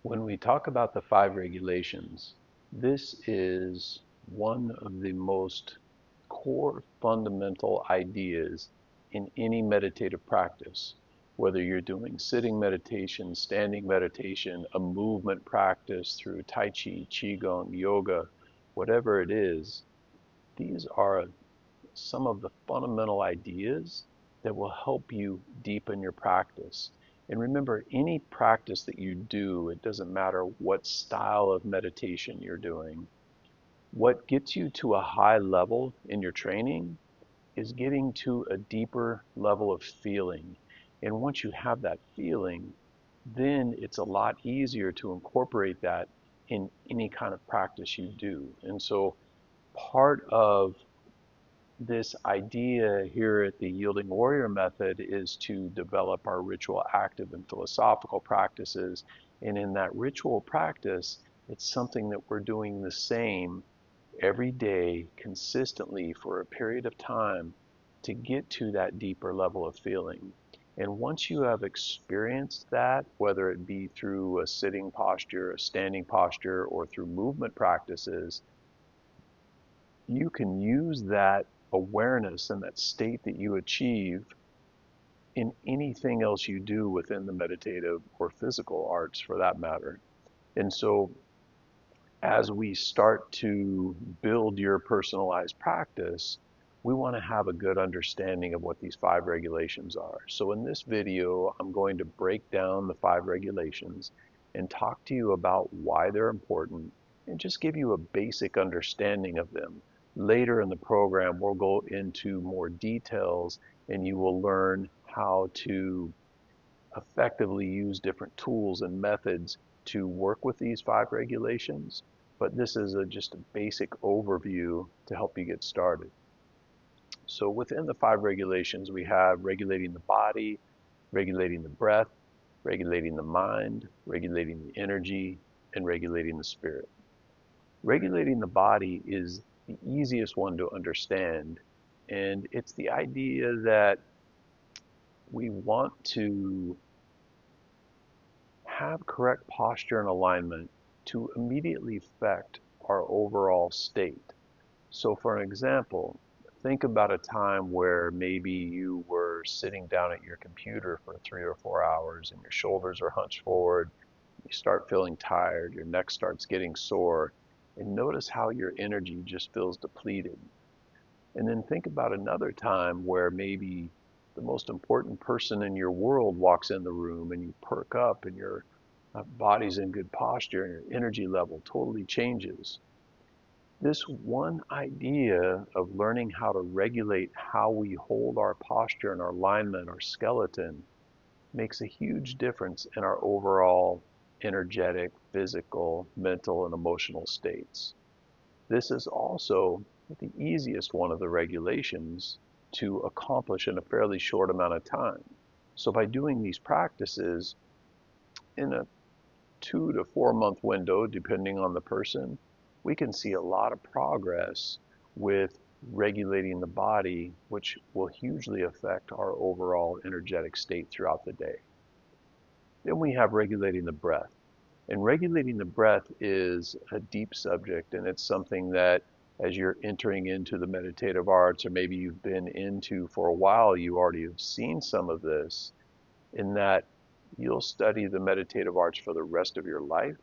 When we talk about the five regulations, this is one of the most core fundamental ideas in any meditative practice. Whether you're doing sitting meditation, standing meditation, a movement practice through Tai Chi, Qigong, yoga, whatever it is, these are some of the fundamental ideas that will help you deepen your practice. And remember, any practice that you do, it doesn't matter what style of meditation you're doing, what gets you to a high level in your training is getting to a deeper level of feeling. And once you have that feeling, then it's a lot easier to incorporate that in any kind of practice you do. And so part of this idea here at the Yielding Warrior Method is to develop our ritual, active, and philosophical practices. And in that ritual practice, it's something that we're doing the same every day consistently for a period of time to get to that deeper level of feeling. And once you have experienced that, whether it be through a sitting posture, a standing posture, or through movement practices, you can use that awareness and that state that you achieve in anything else you do within the meditative or physical arts for that matter. And so as we start to build your personalized practice, we want to have a good understanding of what these five regulations are. So in this video, I'm going to break down the five regulations and talk to you about why they're important and just give you a basic understanding of them. Later in the program, we'll go into more details and you will learn how to effectively use different tools and methods to work with these five regulations. But this is just a basic overview to help you get started. So within the five regulations, we have regulating the body, regulating the breath, regulating the mind, regulating the energy, and regulating the spirit. Regulating the body is the easiest one to understand, and it's the idea that we want to have correct posture and alignment to immediately affect our overall state. So for an example, think about a time where maybe you were sitting down at your computer for 3 or 4 hours and your shoulders are hunched forward, you start feeling tired, your neck starts getting sore, and notice how your energy just feels depleted. And then think about another time where maybe the most important person in your world walks in the room and you perk up and your body's in good posture and your energy level totally changes. This one idea of learning how to regulate how we hold our posture and our alignment, our skeleton, makes a huge difference in our overall energetic, physical, mental, and emotional states. This is also the easiest one of the regulations to accomplish in a fairly short amount of time. So by doing these practices in a 2 to 4 month window, depending on the person, we can see a lot of progress with regulating the body, which will hugely affect our overall energetic state throughout the day. Then we have regulating the breath. And regulating the breath is a deep subject, and it's something that as you're entering into the meditative arts, or maybe you've been into for a while, you already have seen some of this, in that you'll study the meditative arts for the rest of your life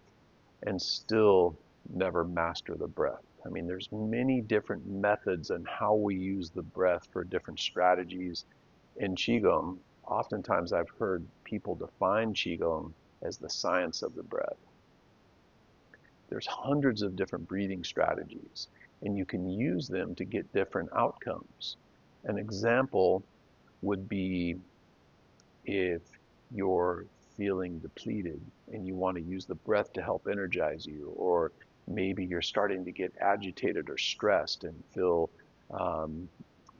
and still never master the breath. I mean, there's many different methods on how we use the breath for different strategies. In Qigong, oftentimes I've heard people define Qigong as the science of the breath. There's hundreds of different breathing strategies, and you can use them to get different outcomes. An example would be if you're feeling depleted and you want to use the breath to help energize you, or maybe you're starting to get agitated or stressed and feel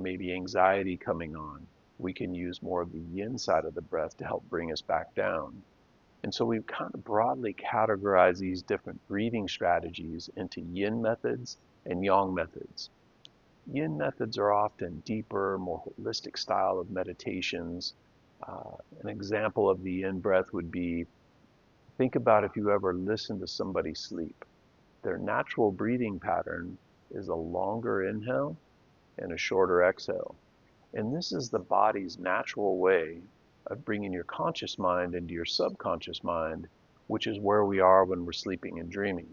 maybe anxiety coming on. We can use more of the yin side of the breath to help bring us back down. And so we've kind of broadly categorized these different breathing strategies into yin methods and yang methods. Yin methods are often deeper, more holistic style of meditations. An example of the yin breath would be, Think about if you ever listen to somebody sleep. Their natural breathing pattern is a longer inhale and a shorter exhale. And this is the body's natural way of bringing your conscious mind into your subconscious mind, which is where we are when we're sleeping and dreaming.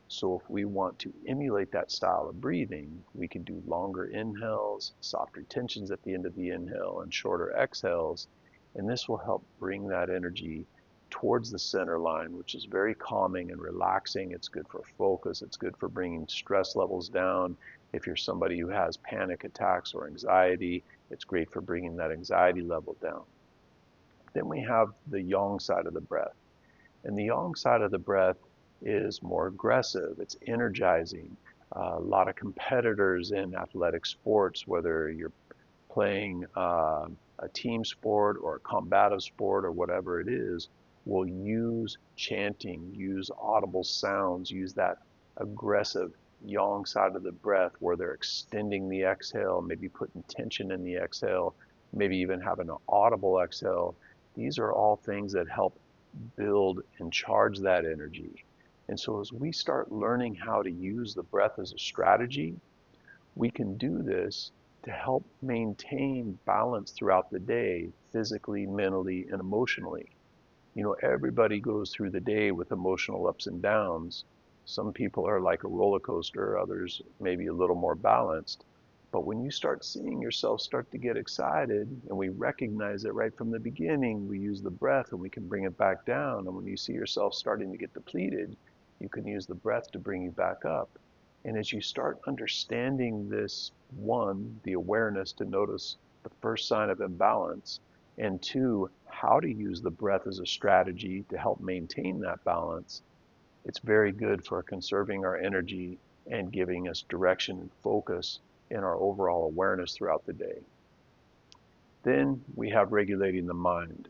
So if we want to emulate that style of breathing, we can do longer inhales, soft retentions at the end of the inhale, and shorter exhales. And this will help bring that energy towards the center line, which is very calming and relaxing. It's good for focus. It's good for bringing stress levels down. If you're somebody who has panic attacks or anxiety, it's great for bringing that anxiety level down. Then we have the yang side of the breath. And the yang side of the breath is more aggressive. It's energizing. A lot of competitors in athletic sports, whether you're playing a team sport or a combative sport or whatever it is, will use chanting, use audible sounds, use that aggressive yang side of the breath where they're extending the exhale, maybe putting tension in the exhale, maybe even having an audible exhale. These are all things that help build and charge that energy. And so as we start learning how to use the breath as a strategy, we can do this to help maintain balance throughout the day, physically, mentally, and emotionally. You know, everybody goes through the day with emotional ups and downs. Some people are like a roller coaster, others maybe a little more balanced. But when you start seeing yourself start to get excited, and we recognize it right from the beginning, we use the breath and we can bring it back down. And when you see yourself starting to get depleted, you can use the breath to bring you back up. And as you start understanding this, one, the awareness to notice the first sign of imbalance, and two, how to use the breath as a strategy to help maintain that balance, it's very good for conserving our energy and giving us direction and focus in our overall awareness throughout the day. Then we have regulating the mind.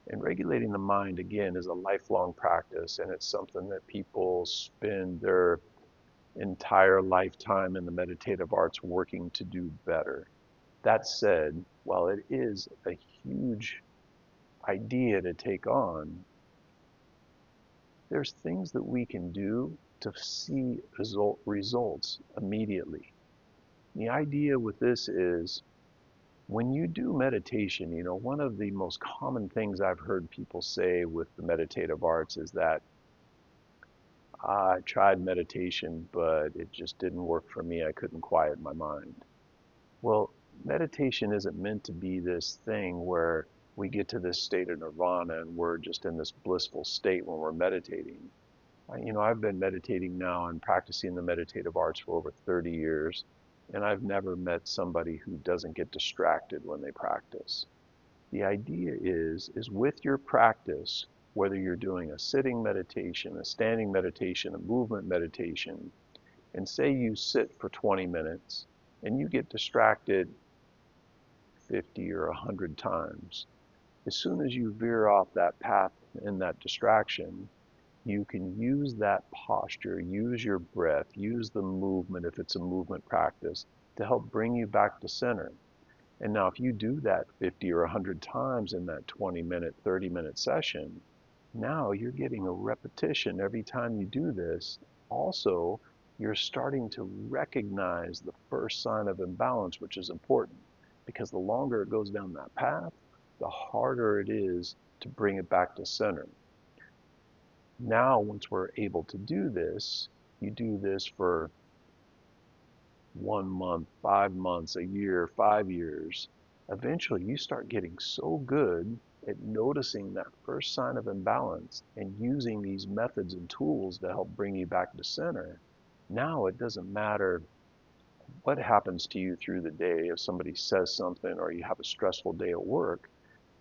And regulating the mind, again, is a lifelong practice, and it's something that people spend their entire lifetime in the meditative arts working to do better. That said, while it is a huge idea to take on, there's things that we can do to see results immediately. The idea with this is when you do meditation, you know, one of the most common things I've heard people say with the meditative arts is that I tried meditation, but it just didn't work for me. I couldn't quiet my mind. Well, meditation isn't meant to be this thing where we get to this state of nirvana and we're just in this blissful state when we're meditating. You know, I've been meditating now and practicing the meditative arts for over 30 years, and I've never met somebody who doesn't get distracted when they practice. The idea is with your practice, whether you're doing a sitting meditation, a standing meditation, a movement meditation, and say you sit for 20 minutes and you get distracted 50 or 100 times. As soon as you veer off that path in that distraction, you can use that posture, use your breath, use the movement if it's a movement practice to help bring you back to center. And now if you do that 50 or 100 times in that 20-minute, 30-minute session, now you're getting a repetition every time you do this. Also, you're starting to recognize the first sign of imbalance, which is important because the longer it goes down that path, the harder it is to bring it back to center. Now, once we're able to do this, you do this for 1 month, 5 months, a year, 5 years. Eventually, you start getting so good at noticing that first sign of imbalance and using these methods and tools to help bring you back to center. Now it doesn't matter what happens to you through the day. If somebody says something or you have a stressful day at work,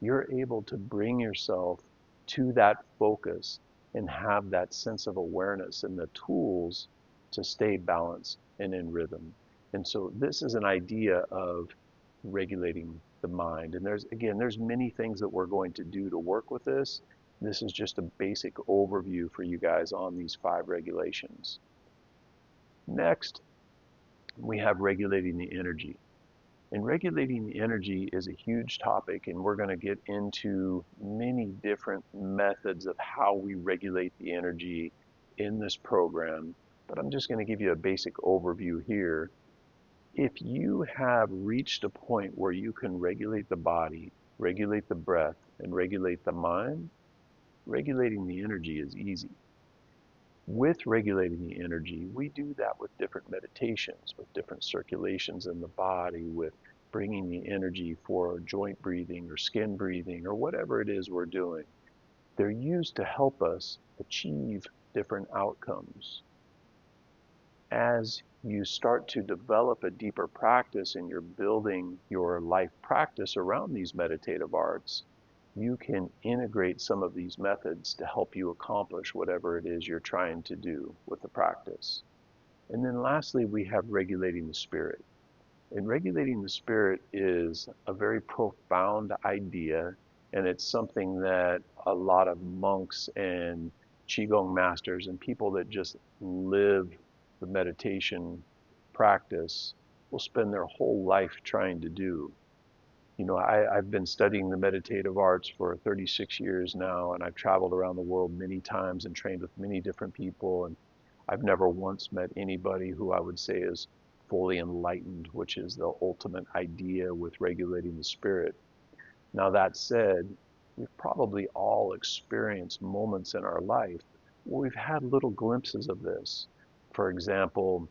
you're able to bring yourself to that focus and have that sense of awareness and the tools to stay balanced and in rhythm. And so this is an idea of regulating the mind. And there's many things that we're going to do to work with this. This is just a basic overview for you guys on these 5 regulations. Next, we have regulating the energy. And regulating the energy is a huge topic, and we're going to get into many different methods of how we regulate the energy in this program. But I'm just going to give you a basic overview here. If you have reached a point where you can regulate the body, regulate the breath, and regulate the mind, regulating the energy is easy. With regulating the energy, we do that with different meditations, with different circulations in the body, with bringing the energy for joint breathing or skin breathing or whatever it is we're doing. They're used to help us achieve different outcomes. As you start to develop a deeper practice and you're building your life practice around these meditative arts, you can integrate some of these methods to help you accomplish whatever it is you're trying to do with the practice. And then lastly, we have regulating the spirit. And regulating the spirit is a very profound idea, and it's something that a lot of monks and Qigong masters and people that just live the meditation practice will spend their whole life trying to do. I've been studying the meditative arts for 36 years now, and I've traveled around the world many times and trained with many different people, and I've never once met anybody who I would say is fully enlightened, which is the ultimate idea with regulating the spirit. Now, that said, we've probably all experienced moments in our life where we've had little glimpses of this. For example,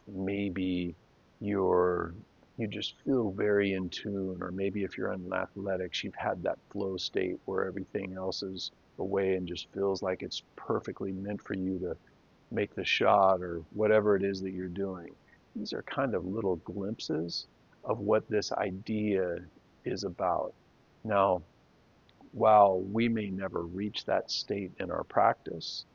maybe you're you just feel very in tune, or maybe if you're in athletics, you've had that flow state where everything else is away and just feels like it's perfectly meant for you to make the shot or whatever it is that you're doing. These are kind of little glimpses of what this idea is about. Now, while we may never reach that state in our practice,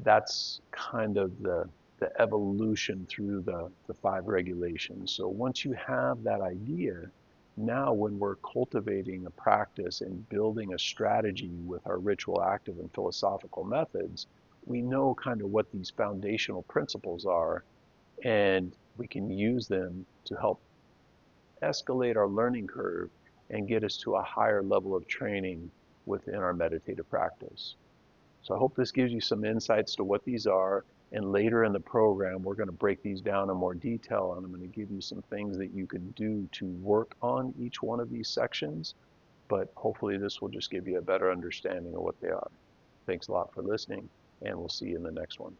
that's kind of the evolution through the five regulations. So once you have that idea, now when we're cultivating a practice and building a strategy with our ritual, active, and philosophical methods, we know kind of what these foundational principles are, and we can use them to help escalate our learning curve and get us to a higher level of training within our meditative practice. So I hope this gives you some insights to what these are. And later in the program, we're going to break these down in more detail, and I'm going to give you some things that you can do to work on each one of these sections. But hopefully this will just give you a better understanding of what they are. Thanks a lot for listening, and we'll see you in the next one.